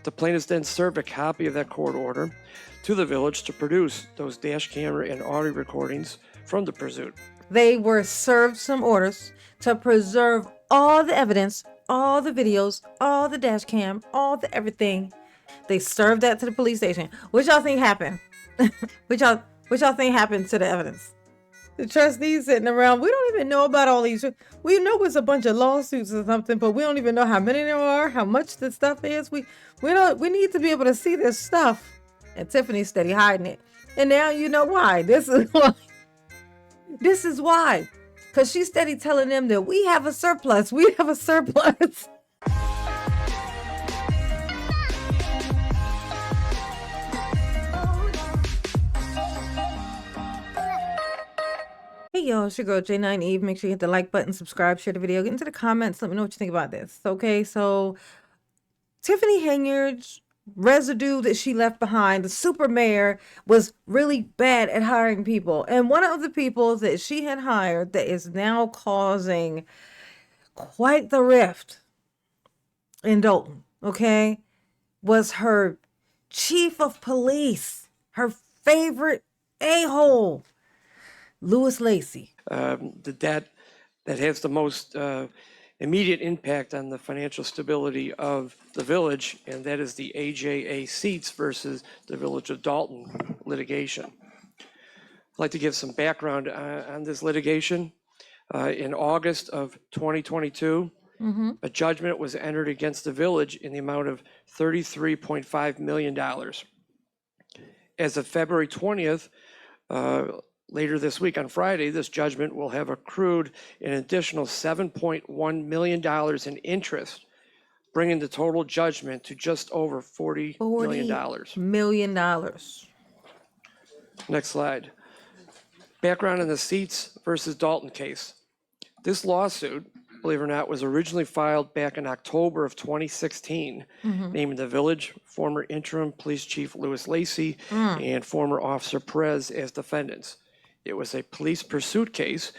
The plaintiffs then served a copy of that court order to the village to produce those dash camera and audio recordings from the pursuit. They were served some orders to preserve all the evidence, all the videos, all the dash cam, all the everything. They served that to the police station. What y'all think happened? What y'all think happened to the evidence? The trustees sitting around, we don't even know about all these. We know it's a bunch of lawsuits or something, but we don't even know how many there are, how much the stuff is. We need to be able to see this stuff. And Tiffany's steady hiding it. And now you know why. This is why. This is why. Because she's steady telling them that we have a surplus. We have a surplus. Hey y'all, it's your girl J9 Eve. Make sure you hit the like button, subscribe, share the video, get into the comments. Let me know what you think about this. Okay, so Tiffany Henyard's residue that she left behind, the supermayor, was really bad at hiring people. And one of the people that she had hired that is now causing quite the rift in Dolton, okay, was her chief of police, her favorite a-hole, Louis Lacey. The debt that has the most immediate impact on the financial stability of the village, and that is the AJA seats versus the Village of Dolton litigation. I'd like to give some background on this litigation. In August of 2022, a judgment was entered against the village in the amount of $33.5 million. As of February 20th, later this week on Friday, this judgment will have accrued an additional $7.1 million in interest, bringing the total judgment to just over $40 million. Next slide. Background on the Seats versus Dolton case. This lawsuit, believe it or not, was originally filed back in October of 2016, naming the village, former interim police chief Louis Lacey, and former officer Perez as defendants. It was a police pursuit case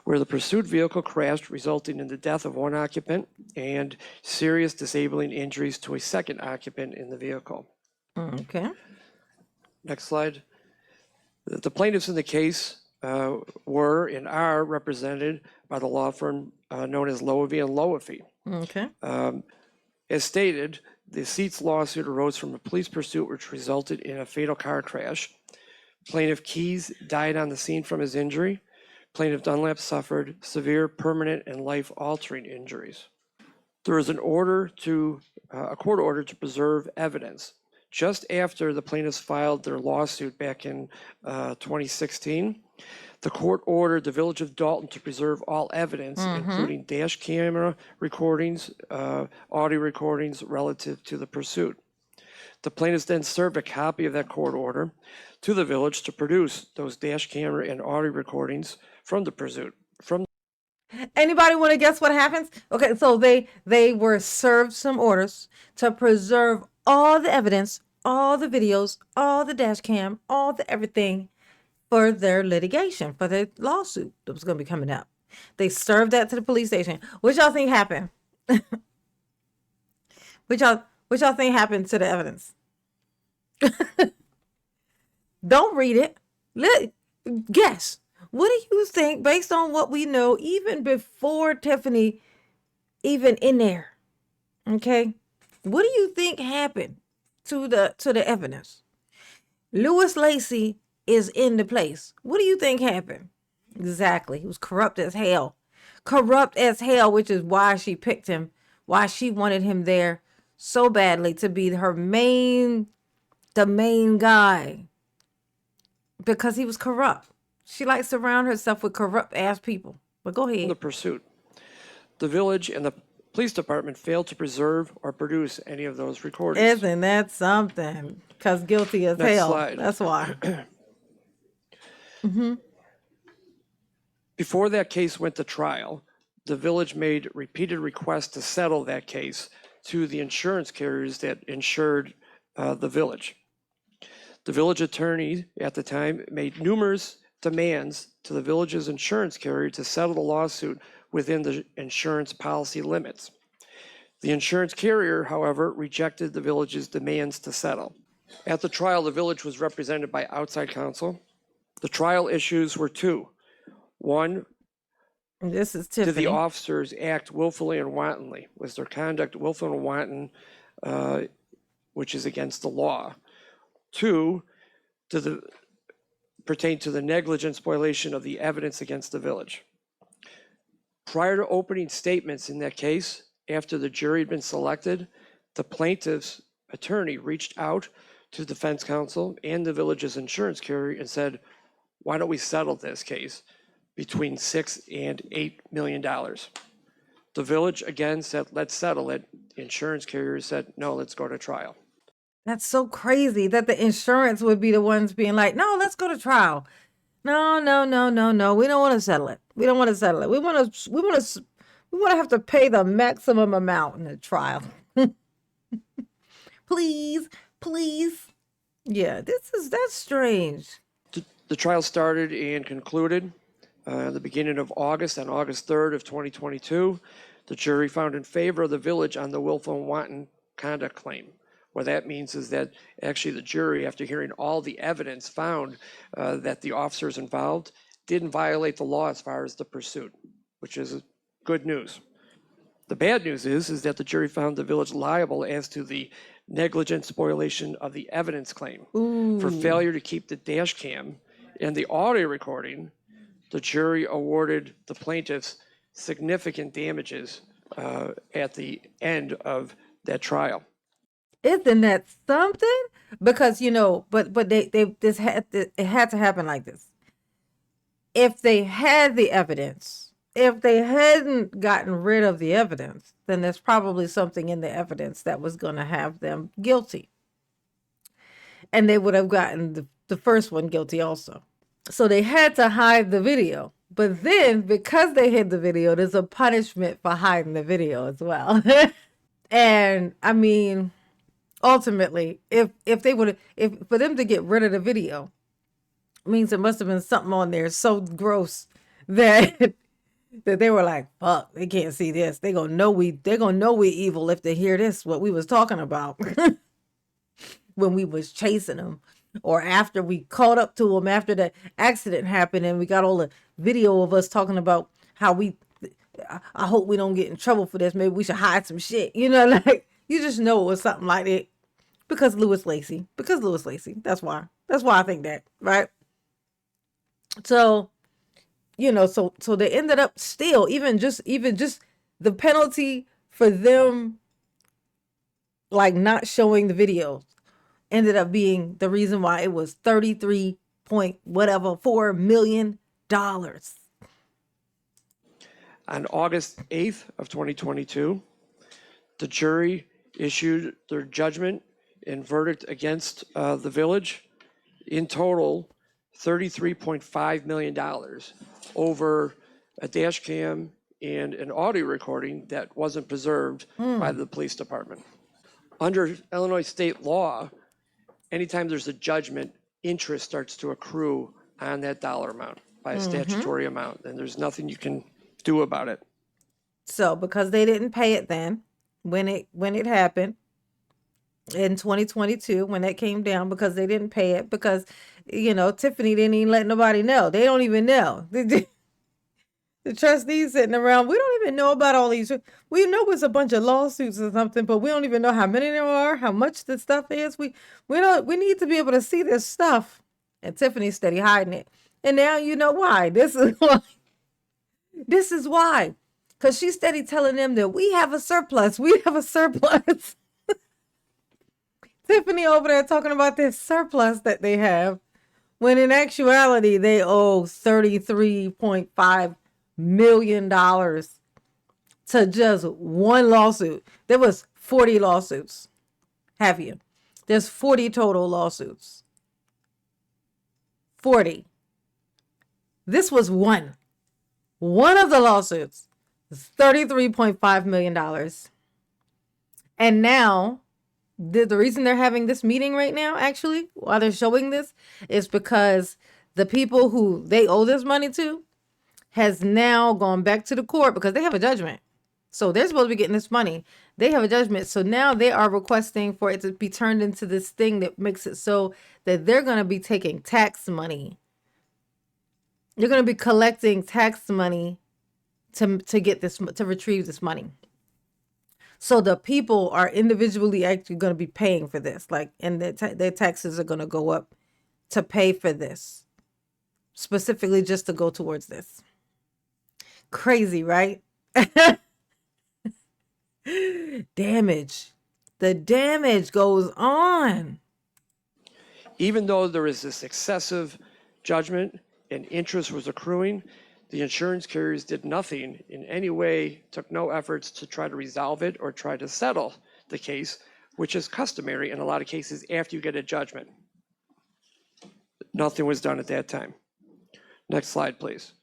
where the pursuit vehicle crashed, resulting in the death of one occupant and serious disabling injuries to a second occupant in the vehicle. Okay. Next slide. The plaintiffs in the case were and are represented by the law firm known as Loewy and Loewy. Okay. As stated, the Seats lawsuit arose from a police pursuit which resulted in a fatal car crash. Plaintiff Keys died on the scene from his injury. Plaintiff Dunlap suffered severe, permanent, and life-altering injuries. There was a court order to preserve evidence. Just after the plaintiffs filed their lawsuit back in 2016, the court ordered the Village of Dolton to preserve all evidence, including dash camera recordings, audio recordings relative to the pursuit. The plaintiffs then served a copy of that court order to the village to produce those dash camera and audio recordings from the pursuit. Anybody want to guess what happens? Okay, so they were served some orders to preserve all the evidence, all the videos, all the dash cam, all the everything for their litigation, for their lawsuit that was going to be coming up. They served that to the police station. What y'all think happened? What y'all think happened to the evidence? Don't read it. Guess. What do you think, based on what we know, even before Tiffany even in there? Okay. What do you think happened to the evidence? Louis Lacey is in the place. What do you think happened? Exactly. He was corrupt as hell. Corrupt as hell, which is why she picked him, why she wanted him there so badly to be the main guy. Because he was corrupt. She likes to surround herself with corrupt ass people. But go ahead. The pursuit. The village and the police department failed to preserve or produce any of those recordings. Isn't that something? Because guilty as Next hell. slide. That's why. Before that case went to trial, the village made repeated requests to settle that case to the insurance carriers that insured the village. The village attorney at the time made numerous demands to the village's insurance carrier to settle the lawsuit within the insurance policy limits. The insurance carrier, however, rejected the village's demands to settle. At the trial, the village was represented by outside counsel. The trial issues were two. One, This is did Tiffany. the officers act willfully and wantonly? Was their conduct willful and wanton, which is against the law? Two, pertain to the negligent spoliation of the evidence against the village. Prior to opening statements in that case, after the jury had been selected, the plaintiff's attorney reached out to defense counsel and the village's insurance carrier and said, why don't we settle this case between $6 and $8 million? The village again said, let's settle it. The insurance carrier said, no, let's go to trial. That's so crazy that the insurance would be the ones being like, no, let's go to trial. No, no, no, no, no. We don't want to settle it. We don't want to settle it. We want to have to pay the maximum amount in the trial. Please, please. Yeah, that's strange. The trial started and concluded at the beginning of August, on August 3rd of 2022. The jury found in favor of the village on the willful and wanton conduct claim. What that means is that actually the jury, after hearing all the evidence, found that the officers involved didn't violate the law as far as the pursuit, which is good news. The bad news is that the jury found the village liable as to the negligent spoliation of the evidence claim. For failure to keep the dash cam and the audio recording. The jury awarded the plaintiffs significant damages at the end of that trial. Isn't that something? Because but it had to happen like this. If they had the evidence, if they hadn't gotten rid of the evidence, then there's probably something in the evidence that was going to have them guilty. And they would have gotten the first one guilty also. So they had to hide the video. But then, because they hid the video, there's a punishment for hiding the video as well. And I mean, ultimately, if for them to get rid of the video, means there must have been something on there so gross that they were like, fuck, they can't see this. They're gonna know we evil if they hear this, what we was talking about when we was chasing them, or after we caught up to them after the accident happened and we got all the video of us talking about how I hope we don't get in trouble for this. Maybe we should hide some shit. Like, you just know it was something like that because Louis Lacy. That's why I think that, right? So, so they ended up still, even just the penalty for them, like, not showing the video ended up being the reason why it was 4 million dollars. On August 8th of 2022, the jury issued their judgment and verdict against the village. In total, $33.5 million over a dash cam and an audio recording that wasn't preserved by the police department. Under Illinois state law, anytime there's a judgment, interest starts to accrue on that dollar amount by a statutory amount, and there's nothing you can do about it. So because they didn't pay it then, when it happened in 2022, when that came down, because they didn't pay it, because Tiffany didn't even let nobody know. They don't even know. The trustees sitting around, we don't even know about all these. We know it's a bunch of lawsuits or something, but we don't even know how many there are, how much the stuff is. We need to be able to see this stuff. And Tiffany's steady hiding it. And now you know why. This is why. This is why. Because she's steady telling them that we have a surplus. We have a surplus. Tiffany over there talking about this surplus that they have, when in actuality they owe $33.5 million to just one lawsuit. There was 40 lawsuits. Have you? There's 40 total lawsuits. 40. This was one. One of the lawsuits is $33.5 million. And now, the reason they're having this meeting right now, actually, while they're showing this, is because the people who they owe this money to has now gone back to the court because they have a judgment. So they're supposed to be getting this money. They have a judgment. So now they are requesting for it to be turned into this thing that makes it so that they're going to be taking tax money. They're going to be collecting tax money to get this, to retrieve this money. So the people are individually actually going to be paying for this, like, and their taxes are going to go up to pay for this, specifically just to go towards this. Crazy, right? Damage. The damage goes on. Even though there is this excessive judgment and interest was accruing, the insurance carriers did nothing in any way, took no efforts to try to resolve it or try to settle the case, which is customary in a lot of cases after you get a judgment. Nothing was done at that time. Next slide, please.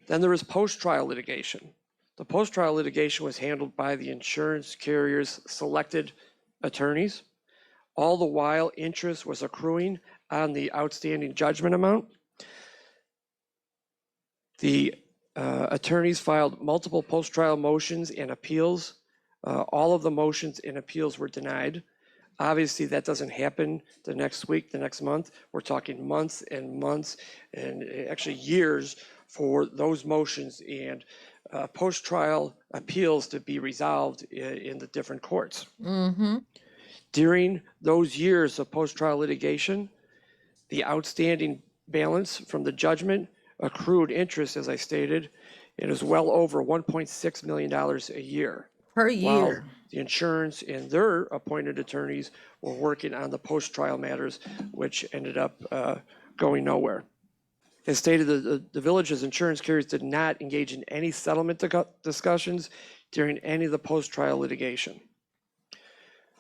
Then there was post-trial litigation. The post-trial litigation was handled by the insurance carriers' selected attorneys. All the while, interest was accruing on the outstanding judgment amount. The attorneys filed multiple post-trial motions and appeals. All of the motions and appeals were denied. Obviously, that doesn't happen the next week, the next month. We're talking months and months and actually years for those motions and post-trial appeals to be resolved in the different courts. Mm-hmm. During those years of post-trial litigation, the outstanding balance from the judgment, accrued interest, as I stated, it is well over $1.6 million a year. Per year. While the insurance and their appointed attorneys were working on the post-trial matters, which ended up going nowhere. As stated, the village's insurance carriers did not engage in any settlement discussions during any of the post-trial litigation.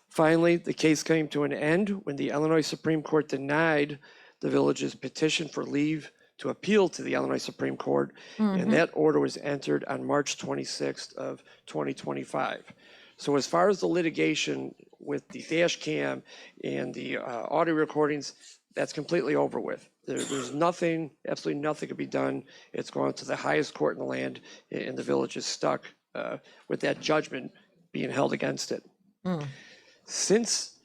Finally, the case came to an end when the Illinois Supreme Court denied the village's petition for leave to appeal to the Illinois Supreme Court, and that order was entered on March 26th of 2025. So as far as the litigation with the dash cam and the audio recordings, that's completely over with. There's nothing, absolutely nothing could be done. It's gone to the highest court in the land, and the village is stuck with that judgment being held against it. Since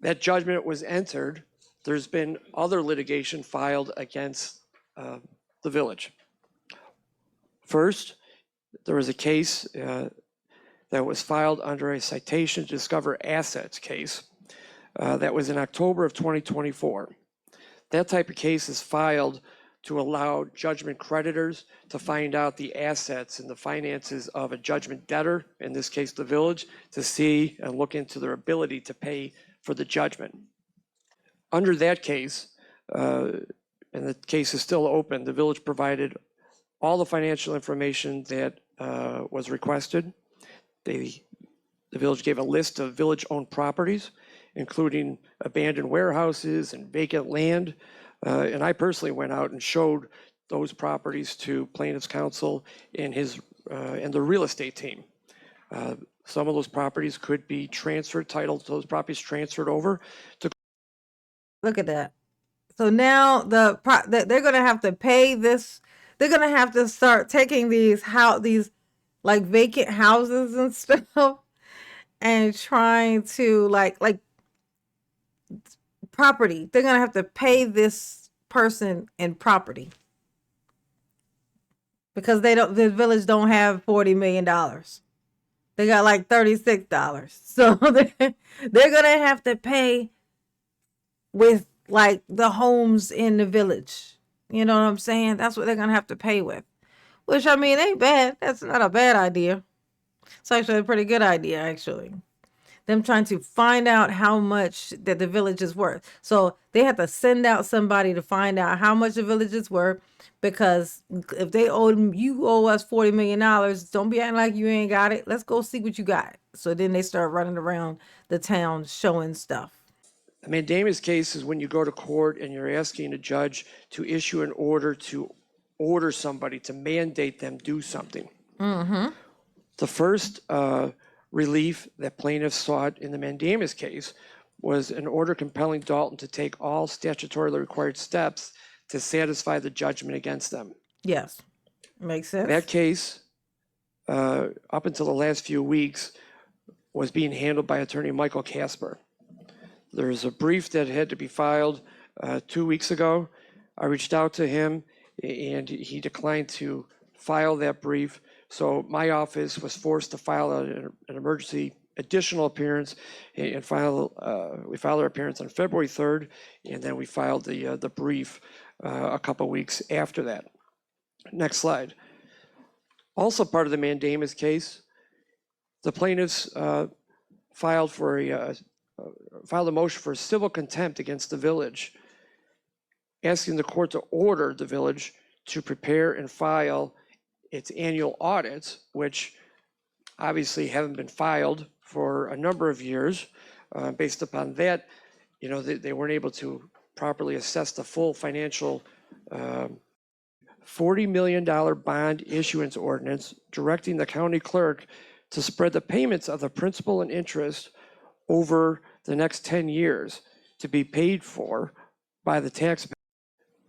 that judgment was entered, there's been other litigation filed against the village. First, there was a case that was filed under a citation to discover assets case that was in October of 2024. That type of case is filed to allow judgment creditors to find out the assets and the finances of a judgment debtor, in this case the village, to see and look into their ability to pay for the judgment. Under that case, and the case is still open, the village provided all the financial information that was requested. The village gave a list of village-owned properties, including abandoned warehouses and vacant land. And I personally went out and showed those properties to plaintiff's counsel and the real estate team. Some of those properties could be transferred, titled those properties transferred over to. Look at that. So now they're going to have to pay this. They're going to have to start taking these like vacant houses and stuff and trying to like property. They're going to have to pay this person in property because the village don't have $40 million. They got like $36. So they're going to have to pay with like the homes in the village. You know what I'm saying? That's what they're going to have to pay with, which I mean, ain't bad. That's not a bad idea. It's actually a pretty good idea, actually. Them trying to find out how much that the village is worth. So they have to send out somebody to find out how much the village is worth, because if you owe us $40 million, don't be acting like you ain't got it. Let's go see what you got. So then they start running around the town showing stuff. A mandamus case is when you go to court and you're asking a judge to issue an order to order somebody, to mandate them do something. The first relief that plaintiffs sought in the mandamus case was an order compelling Dalton to take all statutorily required steps to satisfy the judgment against them. Yes, makes sense. That case up until the last few weeks, was being handled by attorney Michael Casper. There's a brief that had to be filed 2 weeks ago. I reached out to him and he declined to file that brief. So my office was forced to file an emergency additional appearance and we filed our appearance on February 3rd, and then we filed the brief a couple weeks after that. Next slide. Also part of the Mandamus case, the plaintiffs filed a motion for civil contempt against the village, asking the court to order the village to prepare and file its annual audits, which obviously haven't been filed for a number of years. Based upon that, they weren't able to properly assess the full financial $40 million bond issuance ordinance directing the county clerk to spread the payments of the principal and interest over the next 10 years to be paid for by the taxpayer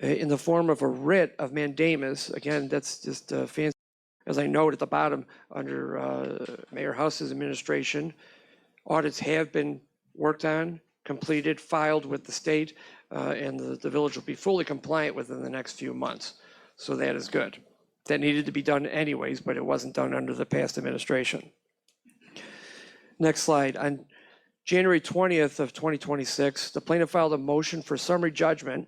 in the form of a writ of mandamus. Again, that's just fancy. As I note at the bottom, under Mayor House's administration, audits have been worked on, completed, filed with the state, and the village will be fully compliant within the next few months. So that is good. That needed to be done anyways, but it wasn't done under the past administration. Next slide. On January 20th of 2026, the plaintiff filed a motion for summary judgment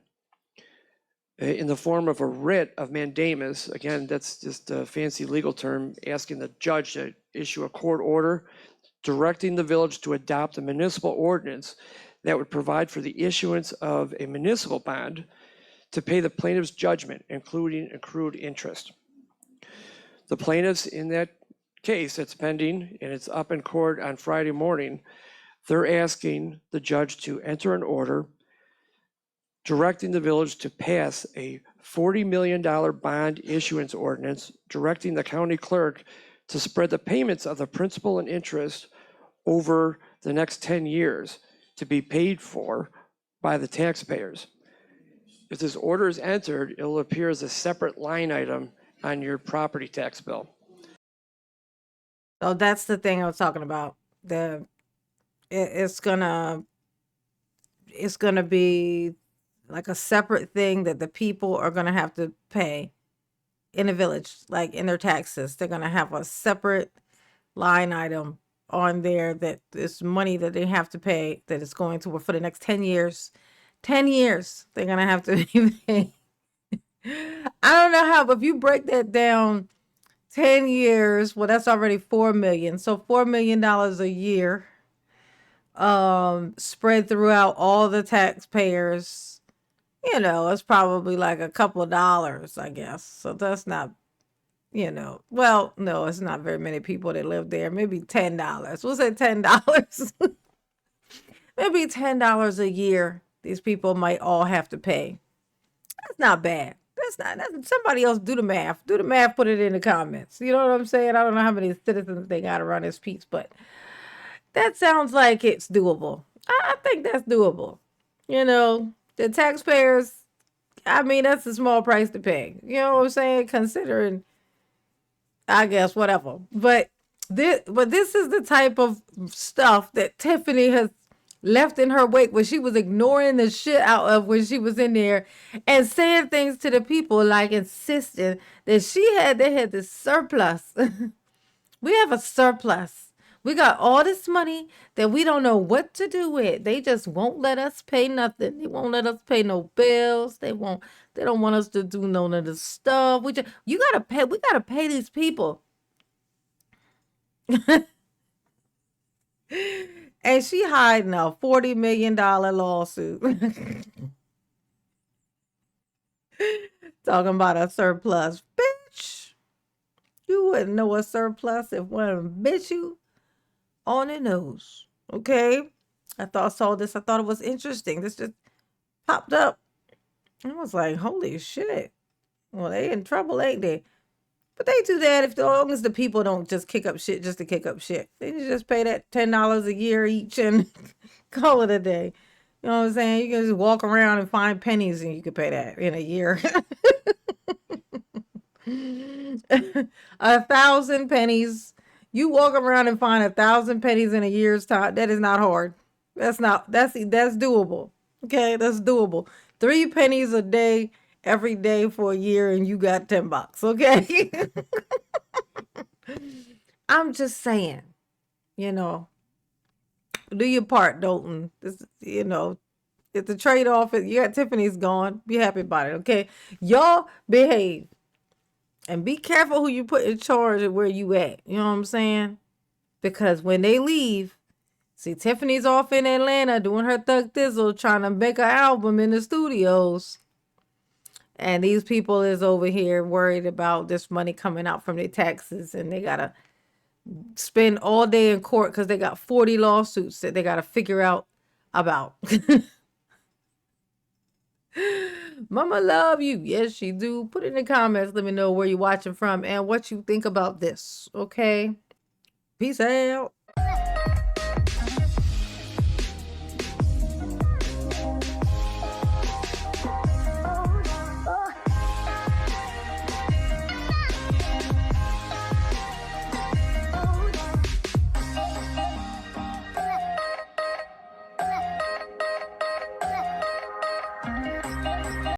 in the form of a writ of mandamus. Again, that's just a fancy legal term, asking the judge to issue a court order directing the village to adopt a municipal ordinance that would provide for the issuance of a municipal bond to pay the plaintiff's judgment, including accrued interest. The plaintiffs in that case that's pending, and it's up in court on Friday morning, they're asking the judge to enter an order directing the village to pass a $40 million bond issuance ordinance directing the county clerk to spread the payments of the principal and interest over the next 10 years to be paid for by the taxpayers. If this order is entered, it will appear as a separate line item on your property tax bill. So that's the thing I was talking about. It's gonna be like a separate thing that the people are gonna have to pay in the village, like in their taxes. They're gonna have a separate line item on there that is money that they have to pay, that is going to, for the next 10 years. 10 years, they're gonna have to pay. I don't know how, but if you break that down, 10 years, well, that's already $4 million. So $4 million a year, spread throughout all the taxpayers, it's probably like a couple of dollars, I guess. So that's not, well, no, it's not very many people that live there. Maybe $10. We'll say $10. Maybe $10 a year. These people might all have to pay. That's not bad. That's somebody else do the math. Do the math, put it in the comments. You know what I'm saying? I don't know how many citizens they got around this piece, but that sounds like it's doable. I think that's doable. The taxpayers, I mean, that's a small price to pay. You know what I'm saying? Considering, I guess, whatever. But this is the type of stuff that Tiffany has left in her wake, when she was ignoring the shit out of when she was in there and saying things to the people, like insisting that they had this surplus. We have a surplus. We got all this money that we don't know what to do with. They just won't let us pay nothing. They won't let us pay no bills. They don't want us to do none of the stuff. We gotta pay these people. And she hiding a $40 million lawsuit. Talking about a surplus. Bitch, you wouldn't know a surplus if one of them bit you on the nose. Okay? I saw this. I thought it was interesting. This just popped up. I was like, holy shit. Well, they in trouble, ain't they? But they do that as long as the people don't just kick up shit just to kick up shit. They just pay that $10 a year each and call it a day. You know what I'm saying? You can just walk around and find pennies and you can pay that in a year. 1,000 pennies. You walk around and find 1,000 pennies in a year's time. That is not hard. That's doable. Okay, that's doable. 3 pennies a day, every day for a year, and you got $10. Okay. I'm just saying, you know, do your part, Dalton. This, you know, it's a trade-off. You got Tiffany's gone. Be happy about it. Okay, y'all behave. And be careful who you put in charge of where you at. You know what I'm saying? Because when they leave, see, Tiffany's off in Atlanta doing her Thug Thizzle, trying to make an album in the studios. And these people is over here worried about this money coming out from their taxes. And they got to spend all day in court because they got 40 lawsuits that they got to figure out about. Mama love you. Yes, she do. Put it in the comments. Let me know where you're watching from and what you think about this. Okay. Peace out.